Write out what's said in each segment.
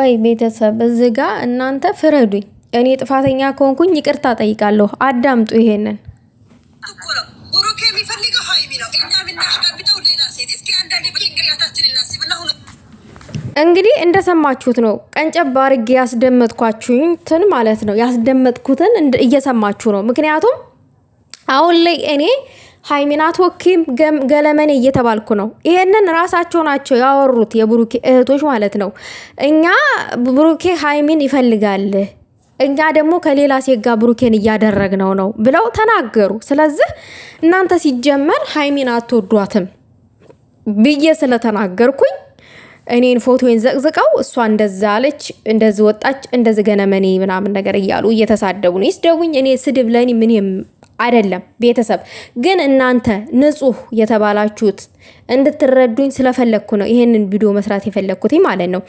ቆይ ቤተሰብ እዚህ ጋር እናንተ ፍረዱኝ። እኔ ጥፋተኛ ከሆንኩኝ ይቅርታ ጠይቃለሁ። አዳምጡ ይሄንን ብሩኬ የሚፈልገው ሀይሚ ነው። እኛ የምናሽጋብጠው ሌላ ሴት። እስኪ አንዳንዴ በጭንቅላታችን እናስብና እንግዲህ እንደሰማችሁት ነው። ቀንጨብ አድርጌ ያስደመጥኳችሁትን ማለት ነው። ያስደመጥኩትን እየሰማችሁ ነው። ምክንያቱም አሁን ላይ እኔ ሃይሚናት ወኪም ገለመኔ እየተባልኩ ነው። ይሄንን ራሳቸው ናቸው ያወሩት የብሩኬ እህቶች ማለት ነው። እኛ ብሩኬ ሃይሚን ይፈልጋል፣ እኛ ደግሞ ከሌላ ሴት ጋር ብሩኬን እያደረግነው ነው ብለው ተናገሩ። ስለዚህ እናንተ ሲጀመር ሃይሚን አትወዷትም ብዬ ስለተናገርኩኝ እኔን ፎቶን ዘቅዝቀው እሷ እንደዛ አለች፣ እንደዚህ ወጣች፣ እንደዚህ ገነመኔ ምናምን ነገር እያሉ እየተሳደቡ ነው። ይስደቡኝ። እኔ ስድብ ለኔ ምንም አይደለም። ቤተሰብ ግን እናንተ ንጹህ የተባላችሁት እንድትረዱኝ ስለፈለኩ ነው ይሄንን ቪዲዮ መስራት የፈለኩት ማለት ነው።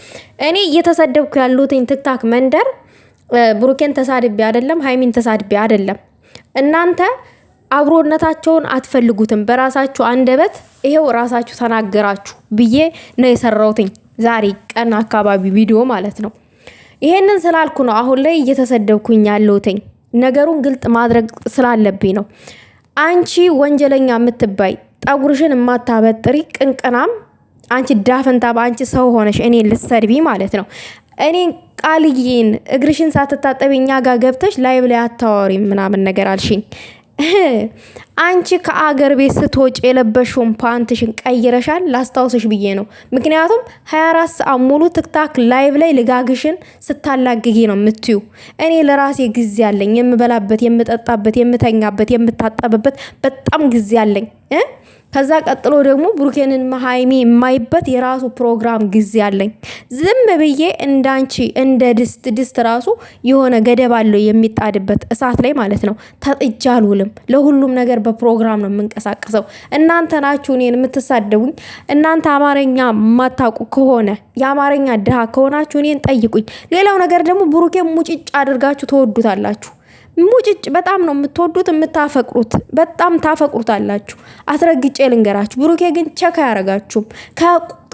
እኔ እየተሰደብኩ ያሉትኝ ትክታክ መንደር ብሩኬን ተሳድቤ አይደለም፣ ሃይሚን ተሳድቤ አይደለም። እናንተ አብሮነታቸውን አትፈልጉትም። በራሳችሁ አንደበት ይሄው ራሳችሁ ተናገራችሁ ብዬ ነው የሰራውትኝ ዛሬ ቀን አካባቢ ቪዲዮ ማለት ነው። ይሄንን ስላልኩ ነው አሁን ላይ እየተሰደብኩኝ ያለውትኝ። ነገሩን ግልጥ ማድረግ ስላለብኝ ነው። አንቺ ወንጀለኛ የምትባይ ጠጉርሽን የማታበጥሪ ቅንቅናም አንቺ ዳፈንታ በአንቺ ሰው ሆነሽ እኔ ልሰድቢ ማለት ነው። እኔ ቃልዬን እግርሽን ሳትታጠቢ እኛ ጋር ገብተሽ ላይቭ ላይ አታወሪም ምናምን ነገር አልሽኝ። አንቺ ከአገር ቤት ስትወጪ የለበሽውን ፓንትሽን ቀይረሻል። ላስታውስሽ ብዬ ነው። ምክንያቱም 24 ሰዓት ሙሉ ትክታክ ላይቭ ላይ ልጋግሽን ስታላግጊ ነው የምትዩ። እኔ ለራሴ ጊዜ አለኝ፣ የምበላበት፣ የምጠጣበት፣ የምተኛበት፣ የምታጠብበት በጣም ጊዜ አለኝ። ከዛ ቀጥሎ ደግሞ ብሩኬንን ሃይሚ የማይበት የራሱ ፕሮግራም ጊዜ አለኝ። ዝም ብዬ እንዳንቺ እንደ ድስት ራሱ የሆነ ገደብ አለው የሚጣድበት እሳት ላይ ማለት ነው። ተጥጃ አልውልም። ለሁሉም ነገር በፕሮግራም ነው የምንቀሳቀሰው። እናንተ ናችሁ እኔን የምትሳደቡኝ። እናንተ አማርኛ ማታውቁ ከሆነ የአማርኛ ድሃ ከሆናችሁ እኔን ጠይቁኝ። ሌላው ነገር ደግሞ ብሩኬን ሙጭጭ አድርጋችሁ ተወዱታላችሁ። ሙጭጭ በጣም ነው የምትወዱት የምታፈቅሩት፣ በጣም ታፈቅሩታላችሁ። አስረግጬ ልንገራችሁ፣ ብሩኬ ግን ቸካ ያረጋችሁም።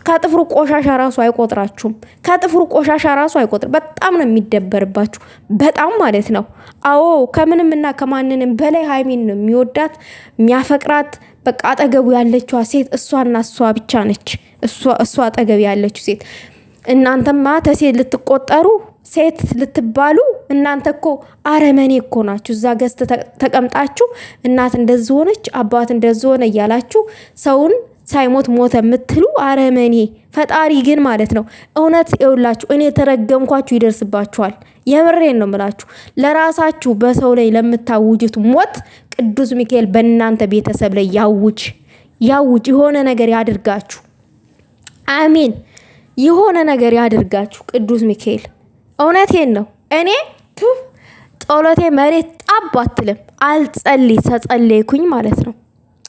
ከጥፍሩ ቆሻሻ ራሱ አይቆጥራችሁም። ከጥፍሩ ቆሻሻ ራሱ አይቆጥር። በጣም ነው የሚደበርባችሁ፣ በጣም ማለት ነው። አዎ ከምንምና ከማንንም በላይ ሃይሚን ነው የሚወዳት የሚያፈቅራት። በቃ አጠገቡ ያለችዋ ሴት እሷና እሷ ብቻ ነች። እሷ አጠገብ ያለችው ሴት። እናንተማ ተሴት ልትቆጠሩ ሴት ልትባሉ እናንተ እኮ አረመኔ እኮ ናችሁ። እዛ ገዝተ ተቀምጣችሁ እናት እንደዚህ ሆነች አባት እንደዚህ ሆነ እያላችሁ ሰውን ሳይሞት ሞተ የምትሉ አረመኔ። ፈጣሪ ግን ማለት ነው እውነት ይውላችሁ፣ እኔ ተረገምኳችሁ ይደርስባችኋል። የምሬን ነው ምላችሁ። ለራሳችሁ በሰው ላይ ለምታውጁት ሞት ቅዱስ ሚካኤል በእናንተ ቤተሰብ ላይ ያውጅ። የሆነ ነገር ያድርጋችሁ። አሜን። የሆነ ነገር ያድርጋችሁ ቅዱስ ሚካኤል። እውነቴን ነው። እኔ ጸሎቴ መሬት ጣብ አትልም። አልጸልይ ተጸለይኩኝ ማለት ነው።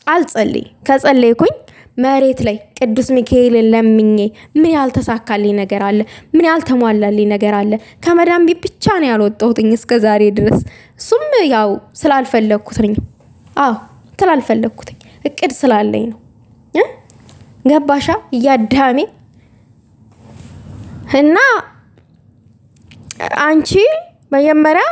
አልጸልይ ከጸለይኩኝ መሬት ላይ ቅዱስ ሚካኤልን ለምኜ ምን ያልተሳካልኝ ነገር አለ? ምን ያልተሟላልኝ ነገር አለ? ከመዳም ብቻ ነው ያልወጣሁትኝ እስከ ዛሬ ድረስ። እሱም ያው ስላልፈለኩትኝ። ስላልፈለኩትኝ እቅድ ስላለኝ ነው። ገባሻ? እያዳሜ እና አንቺ መጀመሪያ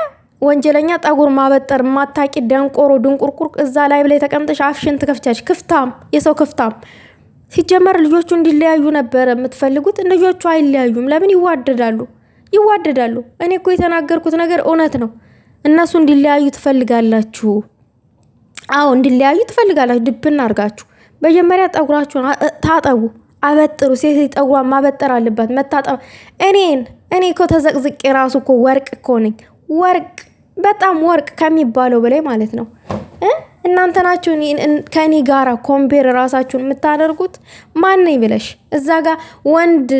ወንጀለኛ ጠጉር ማበጠር ማታቂ ደንቆሮ ድንቁርቁር እዛ ላይ ብለ ተቀምጠሽ አፍሽን ትከፍቻች። ክፍታም የሰው ክፍታም። ሲጀመር ልጆቹ እንዲለያዩ ነበር የምትፈልጉት። ልጆቹ አይለያዩም። ለምን? ይዋደዳሉ። እኔ እኮ የተናገርኩት ነገር እውነት ነው። እነሱ እንዲለያዩ ትፈልጋላችሁ። አዎ እንዲለያዩ ትፈልጋላችሁ። ድብና አርጋችሁ መጀመሪያ ጠጉራችሁን ታጠቡ፣ አበጥሩ። ሴት ጠጉሯን ማበጠር አለባት፣ መታጠብ። እኔ እኮ ተዘቅዝቄ ራሱ እኮ ወርቅ እኮ ነኝ። ወርቅ በጣም ወርቅ ከሚባለው በላይ ማለት ነው። እናንተ ናችሁ ከኔ ጋራ ኮምፔር ራሳችሁን የምታደርጉት። ማን ነኝ ብለሽ እዛ ጋር ወንድ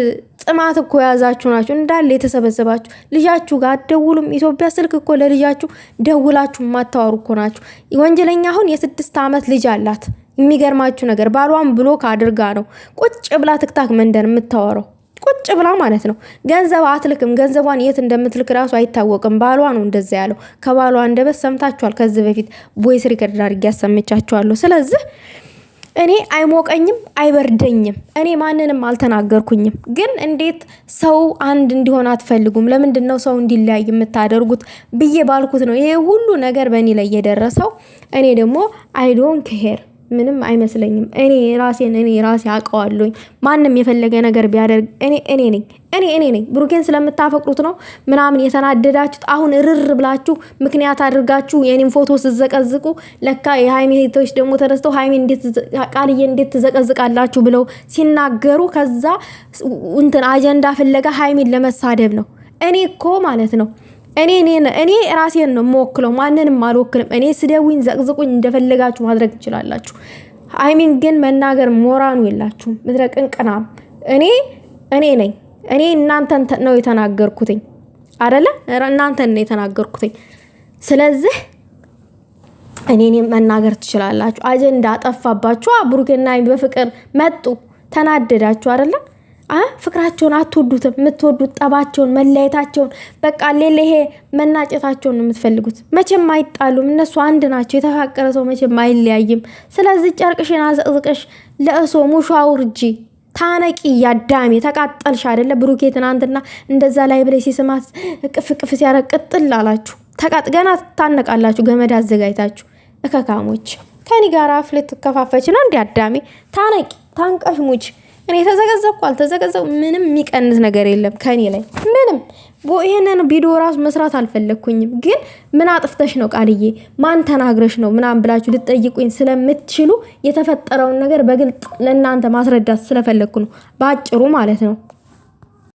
ጥማት እኮ ያዛችሁ ናችሁ እንዳለ የተሰበሰባችሁ። ልጃችሁ ጋር አትደውሉም? ኢትዮጵያ ስልክ እኮ ለልጃችሁ ደውላችሁ ማታወሩ እኮ ናችሁ። ወንጀለኛ አሁን የ6 ዓመት ልጅ አላት። የሚገርማችሁ ነገር ባሏን ብሎክ አድርጋ ነው ቁጭ ብላ ትክታክ መንደር የምታወራው። ቁጭ ብላ ማለት ነው። ገንዘብ አትልክም። ገንዘቧን የት እንደምትልክ ራሱ አይታወቅም። ባሏ ነው እንደዛ ያለው። ከባሏ እንደበስ ሰምታችኋል። ከዚህ በፊት ቮይስ ሪከርድ አድርጌ ያሰምቻችኋለሁ። ስለዚህ እኔ አይሞቀኝም አይበርደኝም። እኔ ማንንም አልተናገርኩኝም። ግን እንዴት ሰው አንድ እንዲሆን አትፈልጉም? ለምንድነው ሰው እንዲለያይ የምታደርጉት ብዬ ባልኩት ነው ይሄ ሁሉ ነገር በእኔ ላይ የደረሰው። እኔ ደግሞ አይዶን ከሄር ምንም አይመስለኝም። እኔ ራሴ አውቀዋለሁኝ። ማንም የፈለገ ነገር ቢያደርግ እኔ ነኝ። ብሩኬን ስለምታፈቅሩት ነው ምናምን የተናደዳችሁት። አሁን ርር ብላችሁ ምክንያት አድርጋችሁ የኔን ፎቶ ስዘቀዝቁ ለካ የሃይሚ ሄቶች ደግሞ ተነስተው ሃይሚ ቃልዬ እንዴት ትዘቀዝቃላችሁ ብለው ሲናገሩ ከዛ እንትን አጀንዳ ፍለጋ ሃይሚን ለመሳደብ ነው። እኔ እኮ ማለት ነው እኔ ራሴን ነው የምወክለው፣ ማንንም አልወክልም። እኔ ስደውኝ ዘቅዝቁኝ እንደፈለጋችሁ ማድረግ ትችላላችሁ። ሃይሚን ግን መናገር ሞራኑ የላችሁም። ምድረ ቅንቅናም እኔ ነኝ። እኔ እናንተን ነው የተናገርኩትኝ አይደለ? እናንተን ነው የተናገርኩትኝ። ስለዚህ እኔን መናገር ትችላላችሁ። አጀንዳ ጠፋባችሁ። ብሩኬና ሃይሚ በፍቅር መጡ፣ ተናደዳችሁ አይደለ? ፍቅራቸውን አትወዱትም። የምትወዱት ጠባቸውን፣ መለያየታቸውን፣ በቃ ሌላ ይሄ መናጨታቸውን ነው የምትፈልጉት። መቼም አይጣሉም። እነሱ አንድ ናቸው። የተፋቀረ ሰው መቼም አይለያይም። ስለዚህ ጨርቅሽን አዘቅዝቀሽ ለእሶ ሙሾ አውርጂ፣ ታነቂ። ያዳሜ ተቃጠልሽ አይደለ? ብሩኬ ትናንትና እንደዛ ላይ ብለሽ ሲስማት ቅፍ ሲያረግ ቅጥል አላችሁ። ገና ታነቃላችሁ ገመድ አዘጋጅታችሁ። እከካሞች ከኔ ጋር አፍልት ከፋፈች ነው እንዲ። አዳሜ ታነቂ፣ ታንቀሽ ሙች። እኔ ተዘገዘብኩ አልተዘገዘብኩ ምንም የሚቀንስ ነገር የለም ከኔ ላይ ምንም። ይሄንን ቪዲዮ ራሱ መስራት አልፈለኩኝም። ግን ምን አጥፍተሽ ነው ቃልዬ፣ ማን ተናግረሽ ነው ምናምን ብላችሁ ልትጠይቁኝ ስለምትችሉ የተፈጠረውን ነገር በግልጽ ለእናንተ ማስረዳት ስለፈለኩ ነው፣ ባጭሩ ማለት ነው።